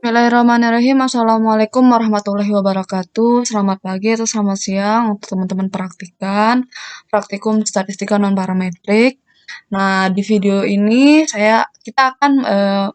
Bismillahirrahmanirrahim. Assalamualaikum warahmatullahi wabarakatuh. Selamat pagi atau selamat siang untuk teman-teman praktikum statistika non parametrik. Nah, di video ini kita akan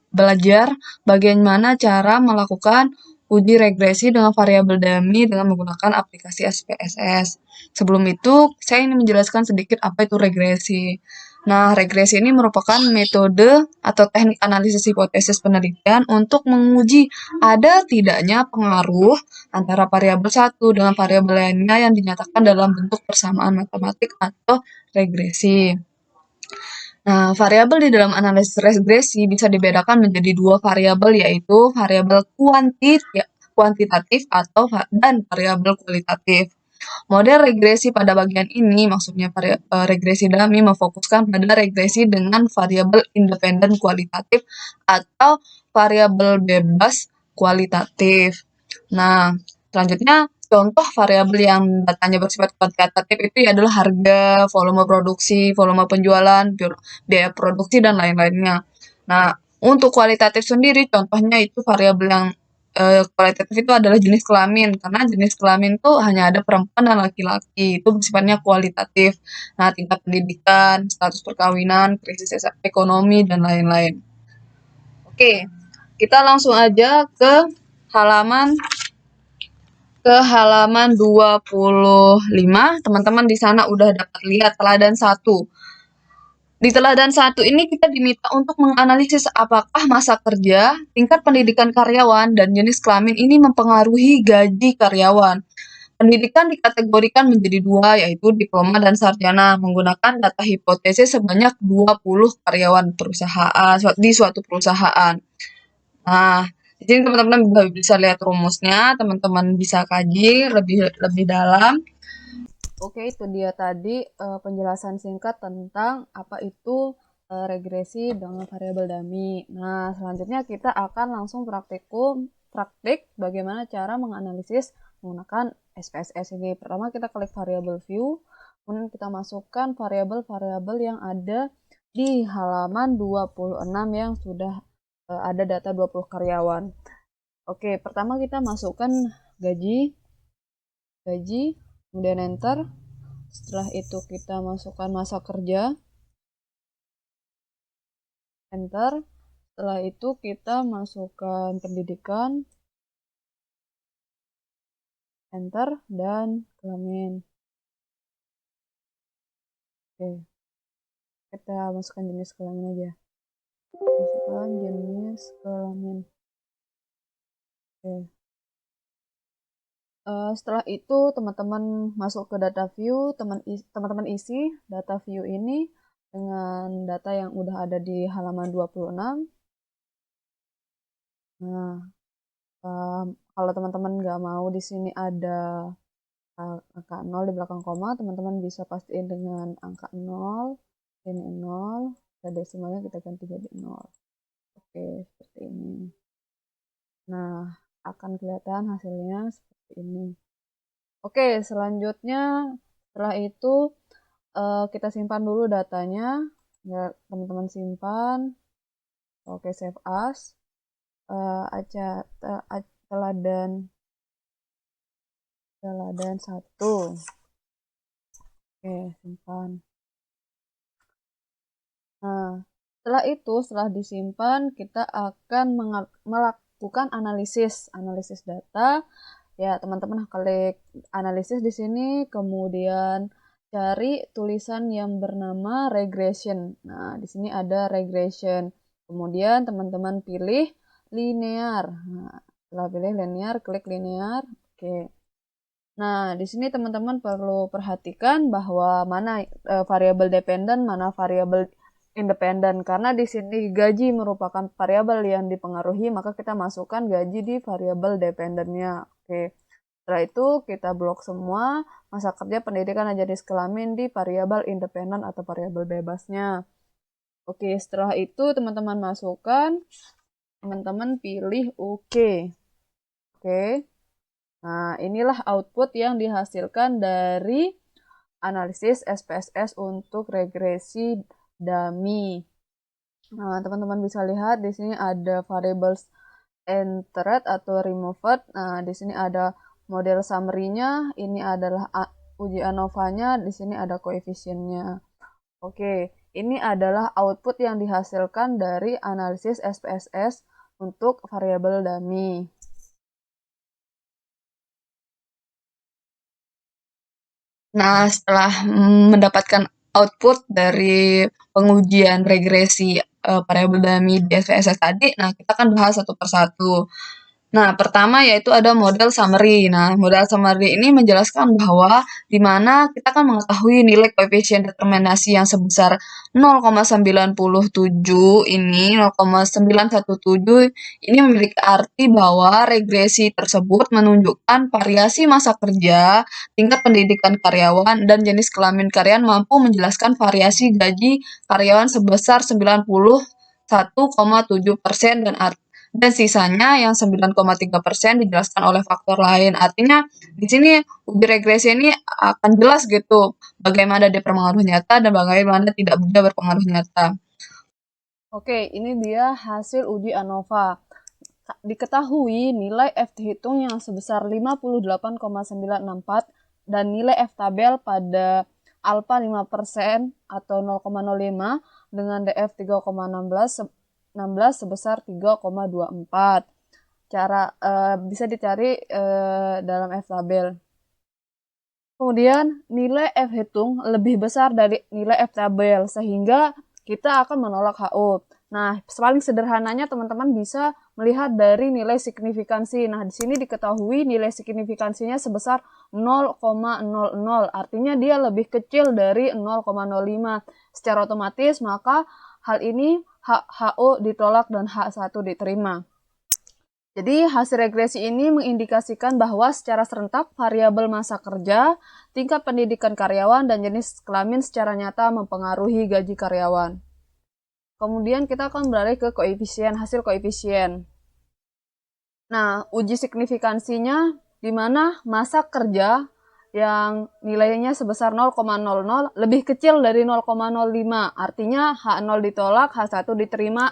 belajar bagaimana cara melakukan uji regresi dengan variabel dummy dengan menggunakan aplikasi SPSS. Sebelum itu, saya ingin menjelaskan sedikit apa itu regresi. Nah, regresi ini merupakan metode atau teknik analisis hipotesis penelitian untuk menguji ada tidaknya pengaruh antara variabel satu dengan variabel lainnya yang dinyatakan dalam bentuk persamaan matematik atau regresi. Nah, variabel di dalam analisis regresi bisa dibedakan menjadi dua variabel, yaitu variabel kuantitatif dan variabel kualitatif. Model regresi pada bagian ini, maksudnya regresi dummy, memfokuskan pada regresi dengan variabel independen kualitatif atau variabel bebas kualitatif. Nah, selanjutnya contoh variabel yang datanya bersifat kuantitatif itu adalah harga, volume produksi, volume penjualan, biaya produksi, dan lain-lainnya. Nah, untuk kualitatif sendiri, contohnya itu variabel yang kualitatif itu adalah jenis kelamin, karena jenis kelamin itu hanya ada perempuan dan laki-laki, itu sifatnya kualitatif. Nah, tingkat pendidikan, status perkawinan, krisis ekonomi, dan lain-lain. Oke, kita langsung aja halaman ke halaman 25. Teman-teman di sana udah dapat lihat teladan 1. Di teladan 1 ini kita diminta untuk menganalisis apakah masa kerja, tingkat pendidikan karyawan, dan jenis kelamin ini mempengaruhi gaji karyawan. Pendidikan dikategorikan menjadi dua, yaitu diploma dan sarjana, menggunakan data hipotesis sebanyak 20 karyawan di suatu perusahaan. Nah, di sini teman-teman bisa lihat rumusnya, teman-teman bisa kaji lebih dalam. Oke, itu dia tadi penjelasan singkat tentang apa itu regresi dengan variabel dummy. Nah, selanjutnya kita akan langsung praktik bagaimana cara menganalisis menggunakan SPSS ini. Pertama kita klik variable view, kemudian kita masukkan variabel-variabel yang ada di halaman 26 yang sudah ada data 20 karyawan. Oke, pertama kita masukkan gaji, kemudian enter. Setelah itu kita masukkan masa kerja, enter. Setelah itu kita masukkan pendidikan, enter, dan kelamin. Oke, kita masukkan jenis kelamin aja. Masukkan jenis kelamin. Oke. Setelah itu teman-teman masuk ke data view, teman-teman isi data view ini dengan data yang udah ada di halaman 26. Nah, kalau teman-teman nggak mau di sini ada angka 0 di belakang koma, teman-teman bisa pastiin dengan angka 0, ini 0, dan desimalnya kita ganti jadi 0. Oke, seperti ini. Nah, akan kelihatan hasilnya seperti ini. Oke, selanjutnya setelah itu kita simpan dulu datanya. Ya, teman-teman simpan. Oke, save as. Teladan 1. Oke, simpan. Nah, setelah disimpan, kita akan melakukan analisis data. Ya, teman-teman klik analisis di sini, kemudian cari tulisan yang bernama regression. Nah, di sini ada regression. Kemudian teman-teman pilih linear. Nah, setelah pilih linear, klik linear. Oke. Nah, di sini teman-teman perlu perhatikan bahwa mana variabel dependen, mana variabel independen. Karena di sini gaji merupakan variabel yang dipengaruhi, maka kita masukkan gaji di variabel dependennya. Oke. Setelah itu kita blok semua masa kerja, pendidikan, dan jenis kelamin di variabel independen atau variabel bebasnya. Oke, setelah itu teman-teman masukkan, teman-teman pilih OK. Oke. Nah, inilah output yang dihasilkan dari analisis SPSS untuk regresi dummy. Nah, teman-teman bisa lihat di sini ada variabel entered atau removed. Nah, di sini ada model summary-nya, ini adalah uji ANOVA-nya, di sini ada koefisiennya. Oke, ini adalah output yang dihasilkan dari analisis SPSS untuk variabel dummy. Nah, setelah mendapatkan output dari pengujian regresi variabel dummy di SPSS tadi, nah kita akan bahas satu persatu. Nah, pertama yaitu ada model summary. Nah, model summary ini menjelaskan bahwa di mana kita akan mengetahui nilai koefisien determinasi yang sebesar 0,97 ini, 0,917 ini memiliki arti bahwa regresi tersebut menunjukkan variasi masa kerja, tingkat pendidikan karyawan, dan jenis kelamin karyawan mampu menjelaskan variasi gaji karyawan sebesar 91,7% dan sisanya yang 9,3% dijelaskan oleh faktor lain. Artinya di sini uji regresi ini akan jelas gitu bagaimana dia berpengaruh nyata dan bagaimana tidak dia berpengaruh nyata. Oke, ini dia hasil uji ANOVA. Diketahui nilai F dihitung yang sebesar 58,964 dan nilai F tabel pada alpha 5% atau 0,05 dengan DF 3,16 sebesar 3,24. Cara bisa dicari dalam F tabel. Kemudian nilai F hitung lebih besar dari nilai F tabel sehingga kita akan menolak HO. Nah, paling sederhananya teman-teman bisa melihat dari nilai signifikansi. Nah, di sini diketahui nilai signifikansinya sebesar 0,00. Artinya dia lebih kecil dari 0,05. Secara otomatis maka hal ini HO ditolak dan H1 diterima. Jadi hasil regresi ini mengindikasikan bahwa secara serentak variabel masa kerja, tingkat pendidikan karyawan, dan jenis kelamin secara nyata mempengaruhi gaji karyawan. Kemudian kita akan beralih ke koefisien, hasil koefisien. Nah, uji signifikansinya di mana masa kerja yang nilainya sebesar 0,00 lebih kecil dari 0,05. Artinya H0 ditolak, H1 diterima,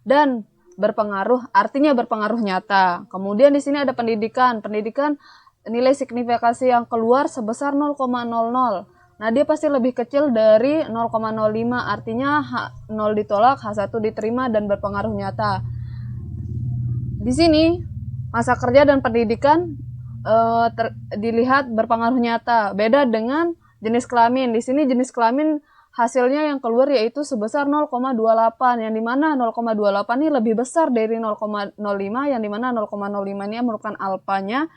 dan berpengaruh, artinya berpengaruh nyata. Kemudian di sini ada pendidikan. Pendidikan nilai signifikansi yang keluar sebesar 0,00. Nah, dia pasti lebih kecil dari 0,05. Artinya H0 ditolak, H1 diterima, dan berpengaruh nyata. Di sini masa kerja dan pendidikan dilihat berpengaruh nyata. Beda dengan jenis kelamin. Di sini jenis kelamin hasilnya yang keluar yaitu sebesar 0,28, yang dimana 0,28 ini lebih besar dari 0,05, yang dimana 0,05 ini merupakan alfanya.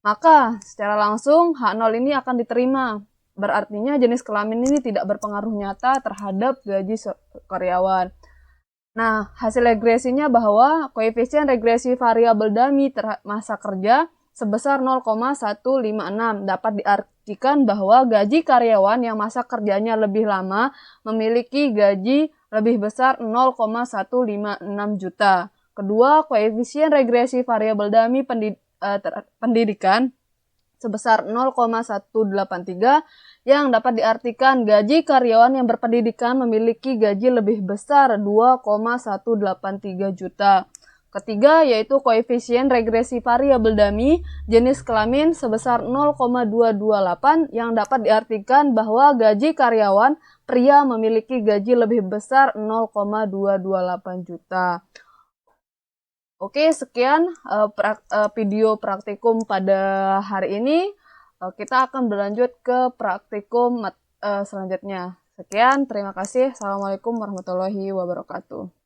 Maka secara langsung H0 ini akan diterima. Berartinya jenis kelamin ini tidak berpengaruh nyata terhadap gaji karyawan. Nah, hasil regresinya bahwa koefisien regresi variabel dummy masa kerja sebesar 0,156 dapat diartikan bahwa gaji karyawan yang masa kerjanya lebih lama memiliki gaji lebih besar 0,156 juta. Kedua, koefisien regresi variabel dummy pendidikan sebesar 0,183 yang dapat diartikan gaji karyawan yang berpendidikan memiliki gaji lebih besar 2,183 juta. Ketiga, yaitu koefisien regresi variabel dummy jenis kelamin sebesar 0,228 yang dapat diartikan bahwa gaji karyawan pria memiliki gaji lebih besar 0,228 juta. Oke, sekian video praktikum pada hari ini. Kita akan berlanjut ke praktikum selanjutnya. Sekian, terima kasih. Assalamualaikum warahmatullahi wabarakatuh.